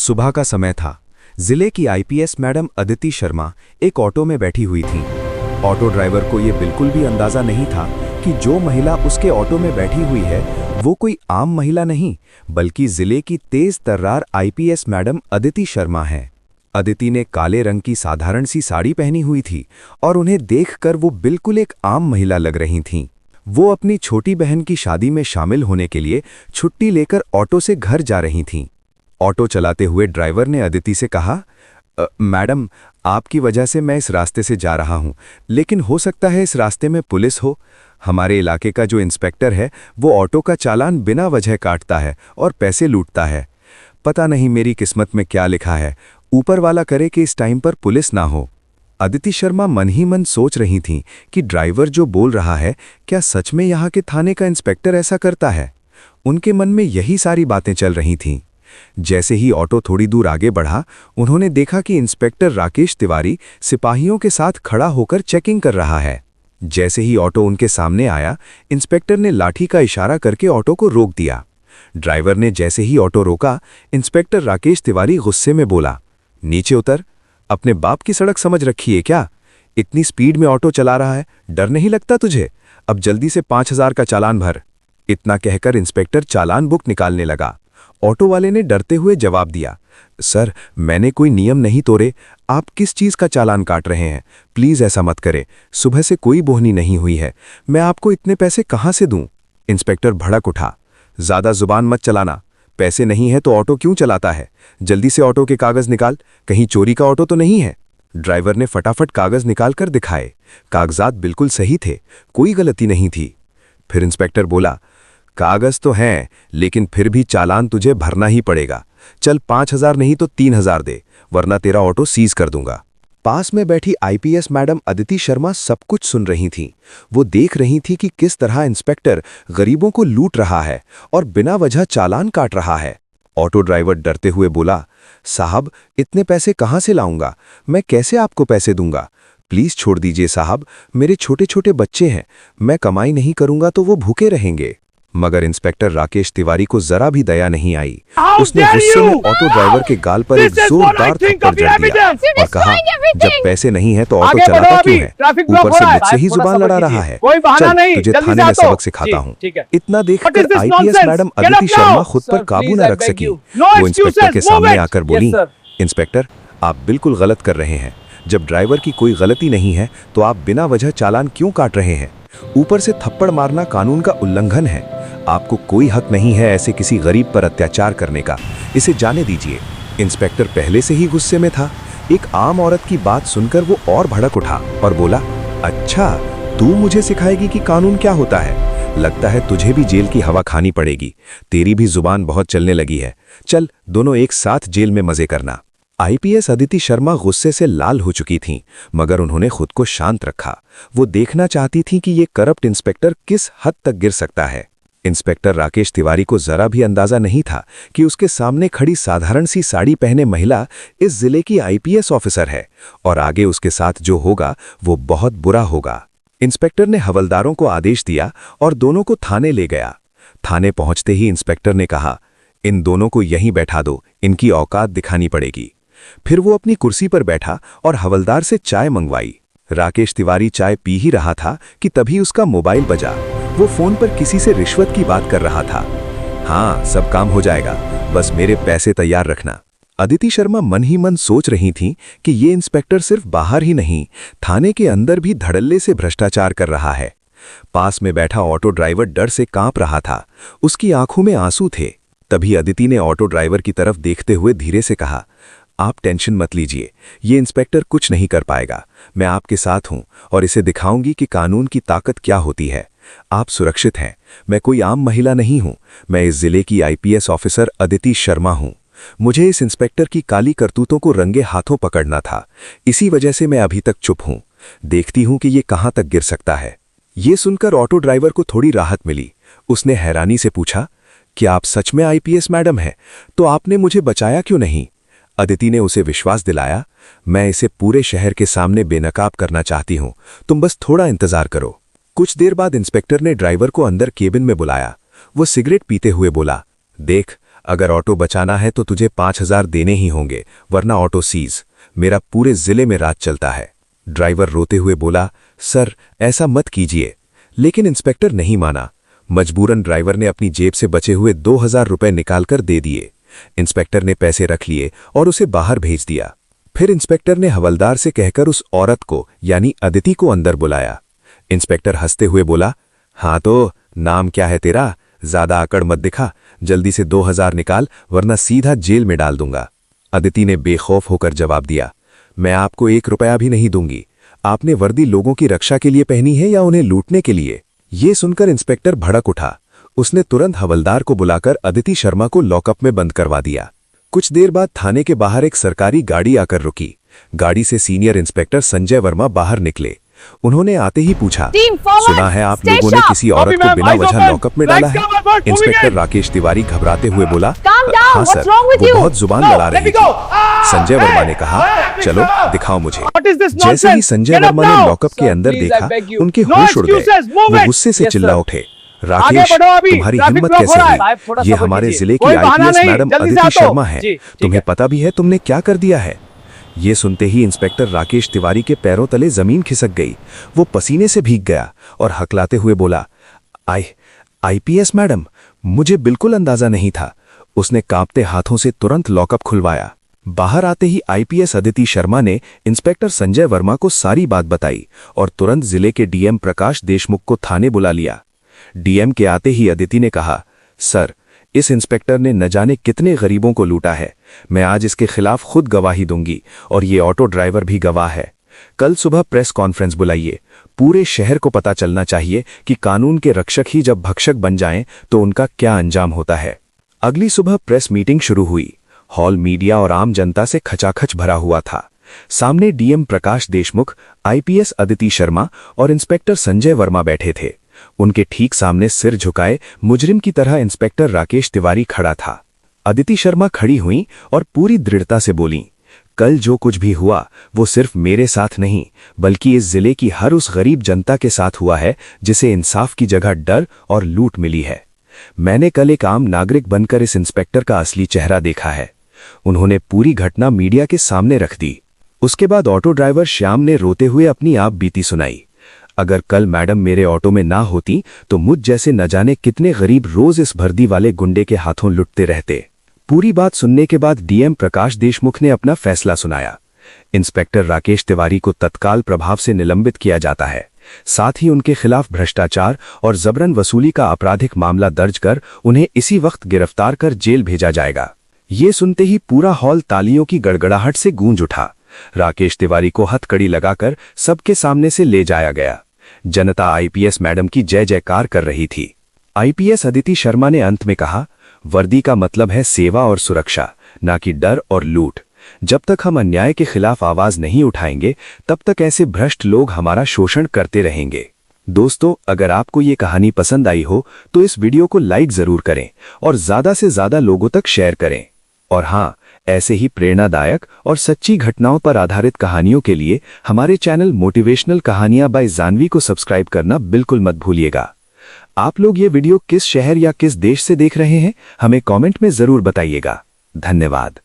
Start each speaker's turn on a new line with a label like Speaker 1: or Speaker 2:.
Speaker 1: सुबह का समय था। जिले की आईपीएस मैडम अदिति शर्मा एक ऑटो में बैठी हुई थीं। ऑटो ड्राइवर को ये बिल्कुल भी अंदाजा नहीं था कि जो महिला उसके ऑटो में बैठी हुई है वो कोई आम महिला नहीं, बल्कि जिले की तेज तर्रार आईपीएस मैडम अदिति शर्मा है। अदिति ने काले रंग की साधारण सी साड़ी पहनी हुई थी और उन्हें देखकर वो बिल्कुल एक आम महिला लग रही थीं। वो अपनी छोटी बहन की शादी में शामिल होने के लिए छुट्टी लेकर ऑटो से घर जा रही थीं। ऑटो चलाते हुए ड्राइवर ने अदिति से कहा, मैडम, आपकी वजह से मैं इस रास्ते से जा रहा हूं, लेकिन हो सकता है इस रास्ते में पुलिस हो। हमारे इलाके का जो इंस्पेक्टर है वो ऑटो का चालान बिना वजह काटता है और पैसे लूटता है। पता नहीं मेरी किस्मत में क्या लिखा है, ऊपर वाला करे कि इस टाइम पर पुलिस ना हो। अदिति शर्मा मन ही मन सोच रही थीं कि ड्राइवर जो बोल रहा है क्या सच में यहाँ के थाने का इंस्पेक्टर ऐसा करता है। उनके मन में यही सारी बातें चल रही थीं। जैसे ही ऑटो थोड़ी दूर आगे बढ़ा, उन्होंने देखा कि इंस्पेक्टर राकेश तिवारी सिपाहियों के साथ खड़ा होकर चेकिंग कर रहा है। जैसे ही ऑटो उनके सामने आया, इंस्पेक्टर ने लाठी का इशारा करके ऑटो को रोक दिया। ड्राइवर ने जैसे ही ऑटो रोका, इंस्पेक्टर राकेश तिवारी गुस्से में बोला, नीचे उतर, अपने बाप की सड़क समझ रखी है क्या? इतनी स्पीड में ऑटो चला रहा है, डर नहीं लगता तुझे? अब जल्दी से 5000 का चालान भर। इतना कहकर इंस्पेक्टर चालान बुक निकालने लगा। ऑटो वाले ने डरते हुए जवाब दिया, सर, मैंने कोई नियम नहीं तोड़े, आप किस चीज का चालान काट रहे हैं? प्लीज ऐसा मत करें, सुबह से कोई बोहनी नहीं हुई है, मैं आपको इतने पैसे कहां से दूं? इंस्पेक्टर भड़क उठा, ज्यादा जुबान मत चलाना, पैसे नहीं है तो ऑटो क्यों चलाता है? जल्दी से ऑटो के कागज निकाल, कहीं चोरी का ऑटो तो नहीं है? ड्राइवर ने फटाफट कागज निकालकर दिखाए। कागजात बिल्कुल सही थे, कोई गलती नहीं थी। फिर इंस्पेक्टर बोला, कागज तो हैं, लेकिन फिर भी चालान तुझे भरना ही पड़ेगा। चल 5000 नहीं तो 3000 दे, वरना तेरा ऑटो सीज कर दूंगा। पास में बैठी आईपीएस मैडम अदिति शर्मा सब कुछ सुन रही थीं। वो देख रही थी कि किस तरह इंस्पेक्टर गरीबों को लूट रहा है और बिना वजह चालान काट रहा है। ऑटो ड्राइवर डरते हुए बोला, साहब, इतने पैसे कहां से लाऊंगा? मैं कैसे आपको पैसे दूंगा? प्लीज छोड़ दीजिए साहब, मेरे छोटे छोटे बच्चे हैं, मैं कमाई नहीं करूंगा तो वो भूखे रहेंगे। मगर इंस्पेक्टर राकेश तिवारी को जरा भी दया नहीं आई। उसने गुस्से में ऑटो ड्राइवर के गाल पर एक जोरदार थप्पड़ जड़ दिया और कहा, जब पैसे नहीं है तो ऑटो चलाता क्यों है? ऊपर से मुझसे ही जुबान लड़ा रहा है। चल, तुझे थाने में सबक सिखाता हूँ। इतना देखकर आईपीएस मैडम अदिति शर्मा खुद पर काबू न रख सकी। वो इंस्पेक्टर के सामने आकर बोली, इंस्पेक्टर, आप बिल्कुल गलत कर रहे हैं। जब ड्राइवर की कोई गलती नहीं है तो आप बिना वजह चालान क्यों काट रहे हैं? ऊपर से थप्पड़ मारना कानून का उल्लंघन है। आपको कोई हक नहीं है ऐसे किसी गरीब पर अत्याचार करने का, इसे जाने दीजिए। इंस्पेक्टर पहले से ही गुस्से में था। एक आम औरत की बात सुनकर वो और भड़क उठा और बोला, अच्छा, तू मुझे सिखाएगी कि कानून क्या होता है? लगता है तुझे भी जेल की हवा खानी पड़ेगी, तेरी भी जुबान बहुत चलने लगी है। चल, दोनों एक साथ जेल में मजे करना। आईपीएस अदिति शर्मा गुस्से से लाल हो चुकी थीं, मगर उन्होंने खुद को शांत रखा। वो देखना चाहती थीं कि ये करप्ट इंस्पेक्टर किस हद तक गिर सकता है। इंस्पेक्टर राकेश तिवारी को जरा भी अंदाजा नहीं था कि उसके सामने खड़ी साधारण सी साड़ी पहने महिला इस जिले की आईपीएस ऑफिसर है और आगे उसके साथ जो होगा वो बहुत बुरा होगा। इंस्पेक्टर ने हवलदारों को आदेश दिया और दोनों को थाने ले गया। थाने पहुंचते ही इंस्पेक्टर ने कहा, इन दोनों को यहीं बैठा दो, इनकी औकात दिखानी पड़ेगी। फिर वो अपनी कुर्सी पर बैठा और हवलदार से चाय मंगवाई। राकेश तिवारी चाय पी ही रहा था कि तभी उसका मोबाइल बजा। वो फोन पर किसी से रिश्वत की बात कर रहा था। हाँ, सब काम हो जाएगा, बस मेरे पैसे तैयार रखना। अदिति शर्मा मन ही मन सोच रही थीं कि ये इंस्पेक्टर सिर्फ बाहर ही नहीं, थाने के अंदर भी धड़ल्ले से भ्रष्टाचार कर रहा है। पास में बैठा ऑटो ड्राइवर डर से कांप रहा था, उसकी आंखों में आंसू थे। तभी अदिति ने ऑटो ड्राइवर की तरफ देखते हुए धीरे से कहा, आप टेंशन मत लीजिए, ये इंस्पेक्टर कुछ नहीं कर पाएगा। मैं आपके साथ हूं और इसे दिखाऊंगी कि कानून की ताकत क्या होती है। आप सुरक्षित हैं, मैं कोई आम महिला नहीं हूं, मैं इस जिले की आईपीएस ऑफिसर अदिति शर्मा हूं। मुझे इस इंस्पेक्टर की काली करतूतों को रंगे हाथों पकड़ना था, इसी वजह से मैं अभी तक चुप हूं। देखती हूं कि ये कहां तक गिर सकता है। ये सुनकर ऑटो ड्राइवर को थोड़ी राहत मिली। उसने हैरानी से पूछा, क्या आप सच में आईपीएस मैडम हैं? तो आपने मुझे बचाया क्यों नहीं? अदिति ने उसे विश्वास दिलाया, मैं इसे पूरे शहर के सामने बेनकाब करना चाहती हूं, तुम बस थोड़ा इंतजार करो। कुछ देर बाद इंस्पेक्टर ने ड्राइवर को अंदर केबिन में बुलाया। वो सिगरेट पीते हुए बोला, देख, अगर ऑटो बचाना है तो तुझे 5,000 देने ही होंगे, वरना ऑटो सीज। मेरा पूरे जिले में राज चलता है। ड्राइवर रोते हुए बोला, सर ऐसा मत कीजिए। लेकिन इंस्पेक्टर नहीं माना। मजबूरन ड्राइवर ने अपनी जेब से बचे हुए 2,000 रुपए निकालकर दे दिए। इंस्पेक्टर ने पैसे रख लिए और उसे बाहर भेज दिया। फिर इंस्पेक्टर ने हवलदार से कहकर उस औरत को यानी अदिति को अंदर बुलाया। इंस्पेक्टर हंसते हुए बोला, हाँ तो नाम क्या है तेरा? ज्यादा आकड़ मत दिखा, जल्दी से 2,000 निकाल वरना सीधा जेल में डाल दूंगा। अदिति ने बेखौफ होकर जवाब दिया, मैं आपको 1 रुपया भी नहीं दूंगी। आपने वर्दी लोगों की रक्षा के लिए पहनी है या उन्हें लूटने के लिए? ये सुनकर इंस्पेक्टर भड़क उठा। उसने तुरंत हवलदार को बुलाकर अदिति शर्मा को लॉकअप में बंद करवा दिया। कुछ देर बाद थाने के बाहर एक सरकारी गाड़ी आकर रुकी। गाड़ी से सीनियर इंस्पेक्टर संजय वर्मा बाहर निकले। उन्होंने आते ही पूछा, सुना है आप लोगों ने किसी औरत को बिना वजह लॉकअप में डाला है? इंस्पेक्टर राकेश तिवारी घबराते हुए बोला, हाँ सर, वो बहुत जुबान लड़ा रही थी। संजय वर्मा ने कहा, चलो दिखाओ मुझे। जैसे ही संजय वर्मा ने लॉकअप के अंदर देखा, उनके होश उड़ गए। वो गुस्से से चिल्ला उठे, राकेश तुम्हारी हिम्मत कैसे हुई? ये हमारे जिले की आईपीएस मैडम अदिति शर्मा है। तुम्हें पता भी है तुमने क्या कर दिया है? ये सुनते ही इंस्पेक्टर राकेश तिवारी के पैरों तले जमीन खिसक गई। वो पसीने से भीग गया और हकलाते हुए बोला, आईपीएस मैडम, मुझे बिल्कुल अंदाजा नहीं था। उसने कांपते हाथों से तुरंत लॉकअप खुलवाया। बाहर आते ही आईपीएस अदिति शर्मा ने इंस्पेक्टर संजय वर्मा को सारी बात बताई और तुरंत जिले के डीएम प्रकाश देशमुख को थाने बुला लिया। डीएम के आते ही अदिति ने कहा, सर, इस इंस्पेक्टर ने न जाने कितने गरीबों को लूटा है। मैं आज इसके खिलाफ खुद गवाही दूंगी और ये ऑटो ड्राइवर भी गवाह है। कल सुबह प्रेस कॉन्फ्रेंस बुलाइए। पूरे शहर को पता चलना चाहिए कि कानून के रक्षक ही जब भक्षक बन जाएं तो उनका क्या अंजाम होता है। अगली सुबह प्रेस मीटिंग शुरू हुई। हॉल मीडिया और आम जनता से खचाखच भरा हुआ था। सामने डीएम प्रकाश देशमुख, आईपीएस अदिति शर्मा और इंस्पेक्टर संजय वर्मा बैठे थे। उनके ठीक सामने सिर झुकाए मुजरिम की तरह इंस्पेक्टर राकेश तिवारी खड़ा था। अदिति शर्मा खड़ी हुई और पूरी दृढ़ता से बोली, कल जो कुछ भी हुआ वो सिर्फ मेरे साथ नहीं बल्कि इस जिले की हर उस गरीब जनता के साथ हुआ है जिसे इंसाफ की जगह डर और लूट मिली है। मैंने कल एक आम नागरिक बनकर इस इंस्पेक्टर का असली चेहरा देखा है। उन्होंने पूरी घटना मीडिया के सामने रख दी। उसके बाद ऑटो ड्राइवर श्याम ने रोते हुए अपनी आप बीती सुनाई। अगर कल मैडम मेरे ऑटो में ना होती तो मुझ जैसे न जाने कितने गरीब रोज इस वर्दी वाले गुंडे के हाथों लुटते रहते। पूरी बात सुनने के बाद डीएम प्रकाश देशमुख ने अपना फैसला सुनाया। इंस्पेक्टर राकेश तिवारी को तत्काल प्रभाव से निलंबित किया जाता है। साथ ही उनके खिलाफ भ्रष्टाचार और जबरन वसूली का आपराधिक मामला दर्ज कर उन्हें इसी वक्त गिरफ्तार कर जेल भेजा जाएगा। ये सुनते ही पूरा हॉल तालियों की गड़गड़ाहट से गूंज उठा। राकेश तिवारी को हथकड़ी लगाकर सबके सामने से ले जाया गया। जनता आईपीएस मैडम की जय जयकार कर रही थी। आईपीएस अदिति शर्मा ने अंत में कहा, वर्दी का मतलब है सेवा और सुरक्षा, ना कि डर और लूट। जब तक हम अन्याय के खिलाफ आवाज नहीं उठाएंगे तब तक ऐसे भ्रष्ट लोग हमारा शोषण करते रहेंगे। दोस्तों, अगर आपको ये कहानी पसंद आई हो तो इस वीडियो को लाइक जरूर करें और ज्यादा से ज्यादा लोगों तक शेयर करें। और हाँ, ऐसे ही प्रेरणादायक और सच्ची घटनाओं पर आधारित कहानियों के लिए हमारे चैनल मोटिवेशनल कहानियां बाय जानवी को सब्सक्राइब करना बिल्कुल मत भूलिएगा। आप लोग ये वीडियो किस शहर या किस देश से देख रहे हैं, हमें कमेंट में जरूर बताइएगा। धन्यवाद।